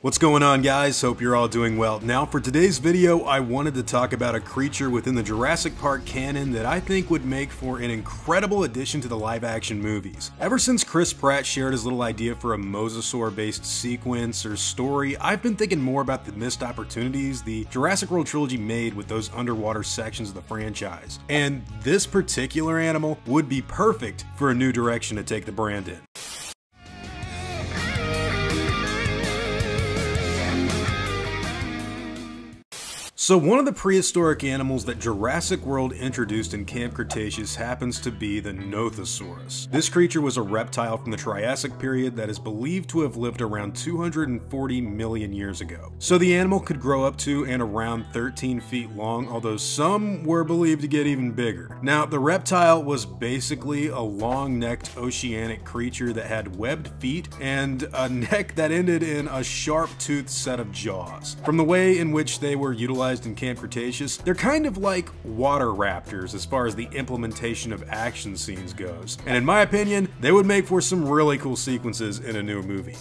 What's going on, guys? Hope you're all doing well. Now for today's video, I wanted to talk about a creature within the Jurassic Park canon that I think would make for an incredible addition to the live action movies. Ever since Chris Pratt shared his little idea for a Mosasaur based sequence or story, I've been thinking more about the missed opportunities the Jurassic World trilogy made with those underwater sections of the franchise. And this particular animal would be perfect for a new direction to take the brand in. So one of the prehistoric animals that Jurassic World introduced in Camp Cretaceous happens to be the Nothosaurus. This creature was a reptile from the Triassic period that is believed to have lived around 240 million years ago. So the animal could grow up to and around 13 feet long, although some were believed to get even bigger. Now, the reptile was basically a long-necked oceanic creature that had webbed feet and a neck that ended in a sharp-toothed set of jaws. From the way in which they were utilized in Camp Cretaceous, they're kind of like water raptors as far as the implementation of action scenes goes. And in my opinion, they would make for some really cool sequences in a new movie.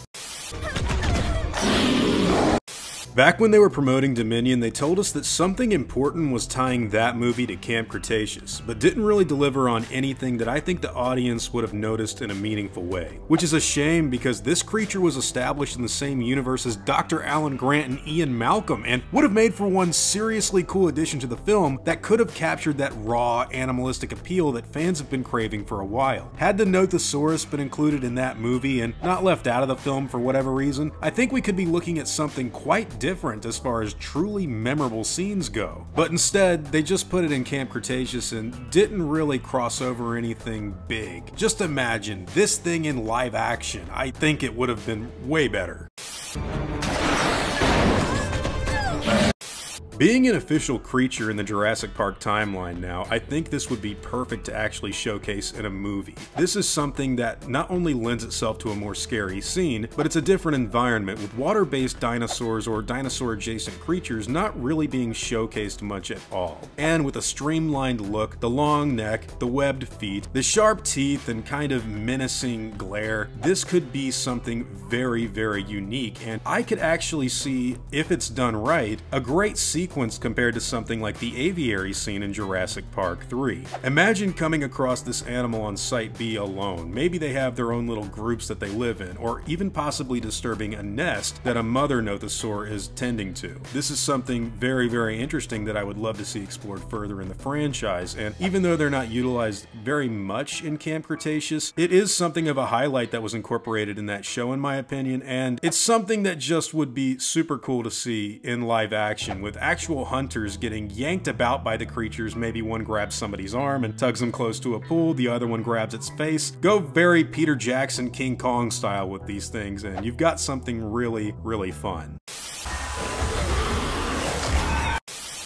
Back when they were promoting Dominion, they told us that something important was tying that movie to Camp Cretaceous, but didn't really deliver on anything that I think the audience would have noticed in a meaningful way. Which is a shame, because this creature was established in the same universe as Dr. Alan Grant and Ian Malcolm, and would have made for one seriously cool addition to the film that could have captured that raw, animalistic appeal that fans have been craving for a while. Had the Nothosaurus been included in that movie and not left out of the film for whatever reason, I think we could be looking at something quite different as far as truly memorable scenes go. But instead, they just put it in Camp Cretaceous and didn't really cross over anything big. Just imagine this thing in live action. I think it would have been way better. Being an official creature in the Jurassic Park timeline now, I think this would be perfect to actually showcase in a movie. This is something that not only lends itself to a more scary scene, but it's a different environment, with water-based dinosaurs or dinosaur-adjacent creatures not really being showcased much at all. And with a streamlined look, the long neck, the webbed feet, the sharp teeth, and kind of menacing glare, this could be something very, very unique, and I could actually see, if it's done right, a great sequence compared to something like the aviary scene in Jurassic Park 3. Imagine coming across this animal on Site B alone. Maybe they have their own little groups that they live in, or even possibly disturbing a nest that a mother Nothosaur is tending to. This is something very, very interesting that I would love to see explored further in the franchise, and even though they're not utilized very much in Camp Cretaceous, it is something of a highlight that was incorporated in that show, in my opinion, and it's something that just would be super cool to see in live action, with actual hunters getting yanked about by the creatures. Maybe one grabs somebody's arm and tugs them close to a pool, the other one grabs its face. Go very Peter Jackson, King Kong style with these things, and you've got something really, really fun.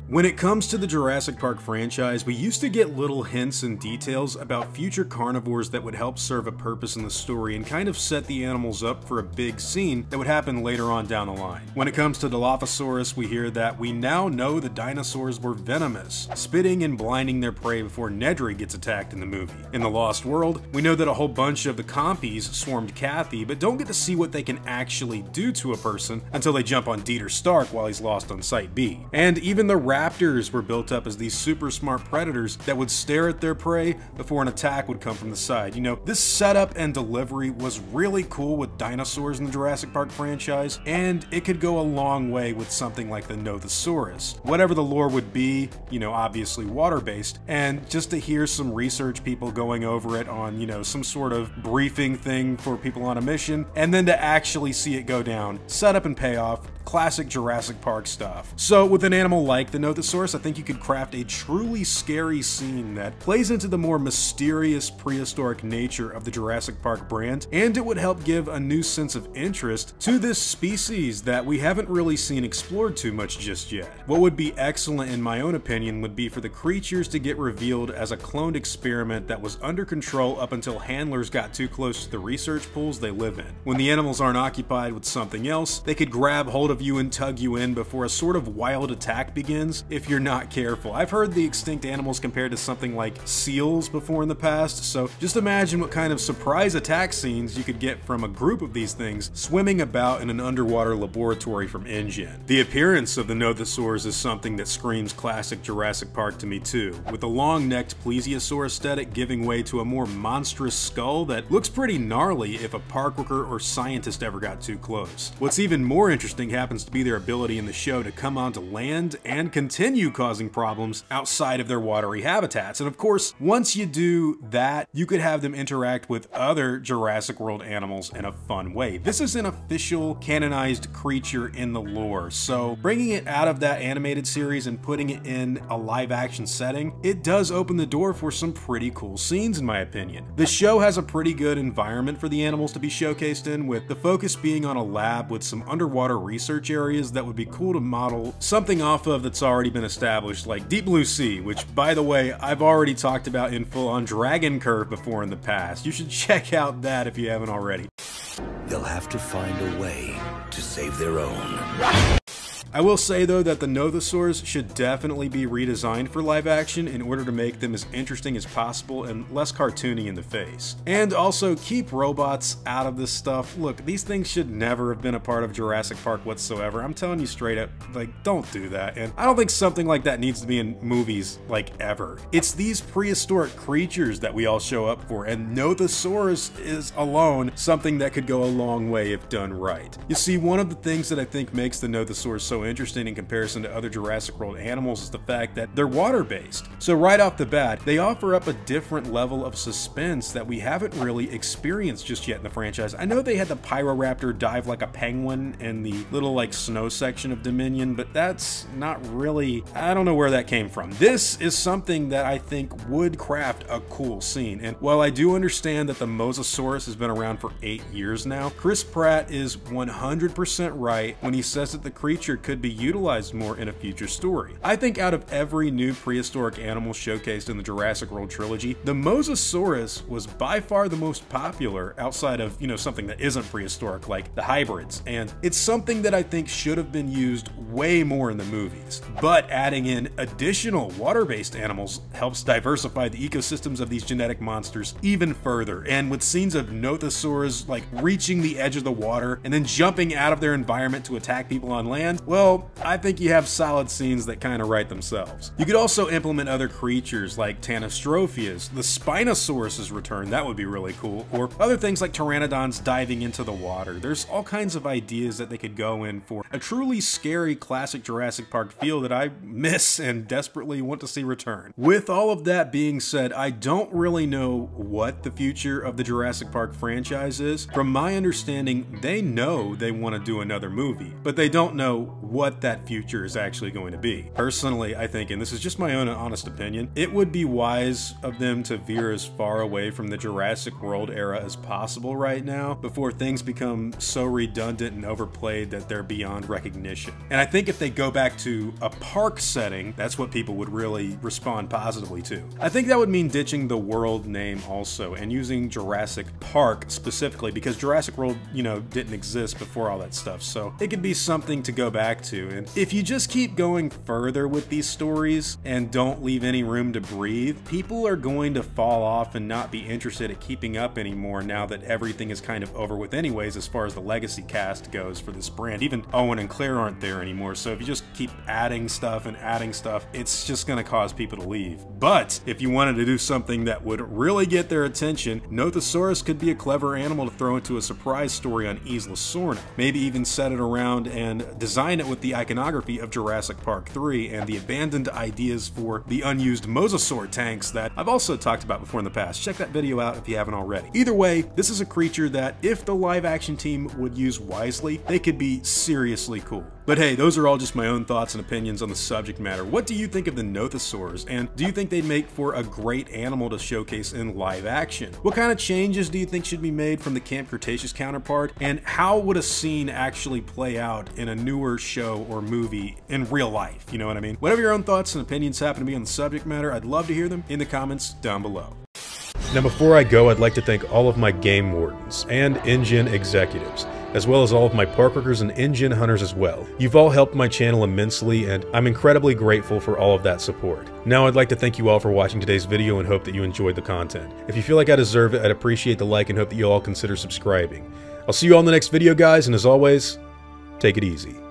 When it comes to the Jurassic Park franchise, we used to get little hints and details about future carnivores that would help serve a purpose in the story and kind of set the animals up for a big scene that would happen later on down the line. When it comes to Dilophosaurus, we hear that we now know the dinosaurs were venomous, spitting and blinding their prey before Nedry gets attacked in the movie. In The Lost World, we know that a whole bunch of the compies swarmed Kathy, but don't get to see what they can actually do to a person until they jump on Dieter Stark while he's lost on Site B. And even the raptors were built up as these super smart predators that would stare at their prey before an attack would come from the side. You know, this setup and delivery was really cool with dinosaurs in the Jurassic Park franchise, and it could go a long way with something like the Nothosaurus. Whatever the lore would be, you know, obviously water-based, and just to hear some research people going over it on, you know, some sort of briefing thing for people on a mission, and then to actually see it go down, setup and payoff, classic Jurassic Park stuff. So with an animal like the Nothosaurus, I think you could craft a truly scary scene that plays into the more mysterious prehistoric nature of the Jurassic Park brand, and it would help give a new sense of interest to this species that we haven't really seen explored too much just yet. What would be excellent in my own opinion would be for the creatures to get revealed as a cloned experiment that was under control up until handlers got too close to the research pools they live in. When the animals aren't occupied with something else, they could grab hold of you and tug you in before a sort of wild attack begins if you're not careful. I've heard the extinct animals compared to something like seals before in the past, so just imagine what kind of surprise attack scenes you could get from a group of these things swimming about in an underwater laboratory from InGen. The appearance of the Nothosaurus is something that screams classic Jurassic Park to me too, with the long-necked plesiosaur aesthetic giving way to a more monstrous skull that looks pretty gnarly if a park worker or scientist ever got too close. What's even more interesting happens to be their ability in the show to come onto land and continue causing problems outside of their watery habitats. And of course, once you do that, you could have them interact with other Jurassic World animals in a fun way. This is an official canonized creature in the lore, so bringing it out of that animated series and putting it in a live action setting, it does open the door for some pretty cool scenes in my opinion. The show has a pretty good environment for the animals to be showcased in, with the focus being on a lab with some underwater research areas that would be cool to model something off of that's already been established, like Deep Blue Sea, which by the way, I've already talked about in full on Dragon Curve before in the past. You should check out that if you haven't already. They'll have to find a way to save their own. I will say though that the Nothosaurus should definitely be redesigned for live action in order to make them as interesting as possible and less cartoony in the face. And also keep robots out of this stuff. Look, these things should never have been a part of Jurassic Park whatsoever. I'm telling you straight up, like, don't do that. And I don't think something like that needs to be in movies, like, ever. It's these prehistoric creatures that we all show up for, and Nothosaurus is alone something that could go a long way if done right. You see, one of the things that I think makes the Nothosaurus so interesting in comparison to other Jurassic World animals is the fact that they're water-based. So right off the bat, they offer up a different level of suspense that we haven't really experienced just yet in the franchise. I know they had the Pyroraptor dive like a penguin in the little like snow section of Dominion, but that's not really, I don't know where that came from. This is something that I think would craft a cool scene. And while I do understand that the Mosasaurus has been around for 8 years now, Chris Pratt is 100% right when he says that the creature could be utilized more in a future story. I think out of every new prehistoric animal showcased in the Jurassic World trilogy, the Mosasaurus was by far the most popular outside of, you know, something that isn't prehistoric like the hybrids. And it's something that I think should have been used way more in the movies. But adding in additional water-based animals helps diversify the ecosystems of these genetic monsters even further. And with scenes of Nothosaurus like reaching the edge of the water and then jumping out of their environment to attack people on land, well, I think you have solid scenes that kind of write themselves. You could also implement other creatures like Tanastrophias, the Spinosaurus's return, that would be really cool, or other things like Pteranodons diving into the water. There's all kinds of ideas that they could go in for a truly scary classic Jurassic Park feel that I miss and desperately want to see return. With all of that being said, I don't really know what the future of the Jurassic Park franchise is. From my understanding, they know they want to do another movie, but they don't know what that future is actually going to be. Personally, I think, and this is just my own honest opinion, it would be wise of them to veer as far away from the Jurassic World era as possible right now before things become so redundant and overplayed that they're beyond recognition. And I think if they go back to a park setting, that's what people would really respond positively to. I think that would mean ditching the world name also and using Jurassic Park specifically, because Jurassic World, you know, didn't exist before all that stuff. So it could be something to go back to. And if you just keep going further with these stories and don't leave any room to breathe, people are going to fall off and not be interested in keeping up anymore now that everything is kind of over with anyways as far as the legacy cast goes for this brand. Even Owen and Claire aren't there anymore, so if you just keep adding stuff and adding stuff, it's just going to cause people to leave. But if you wanted to do something that would really get their attention, Nothosaurus could be a clever animal to throw into a surprise story on Isla Sorna. Maybe even set it around and design it with the iconography of Jurassic Park 3 and the abandoned ideas for the unused Mosasaur tanks that I've also talked about before in the past. Check that video out if you haven't already. Either way, this is a creature that if the live action team would use wisely, they could be seriously cool. But hey, those are all just my own thoughts and opinions on the subject matter. What do you think of the Nothosaurs, and do you think they'd make for a great animal to showcase in live action? What kind of changes do you think should be made from the Camp Cretaceous counterpart, and how would a scene actually play out in a newer show or movie in real life? You know what I mean? Whatever your own thoughts and opinions happen to be on the subject matter, I'd love to hear them in the comments down below. Now before I go, I'd like to thank all of my game wardens and InGen executives. as well as all of my park workers and engine hunters as well. You've all helped my channel immensely, and I'm incredibly grateful for all of that support. Now I'd like to thank you all for watching today's video and hope that you enjoyed the content. If you feel like I deserve it, I'd appreciate the like and hope that you all consider subscribing. I'll see you all in the next video, guys, and as always, take it easy.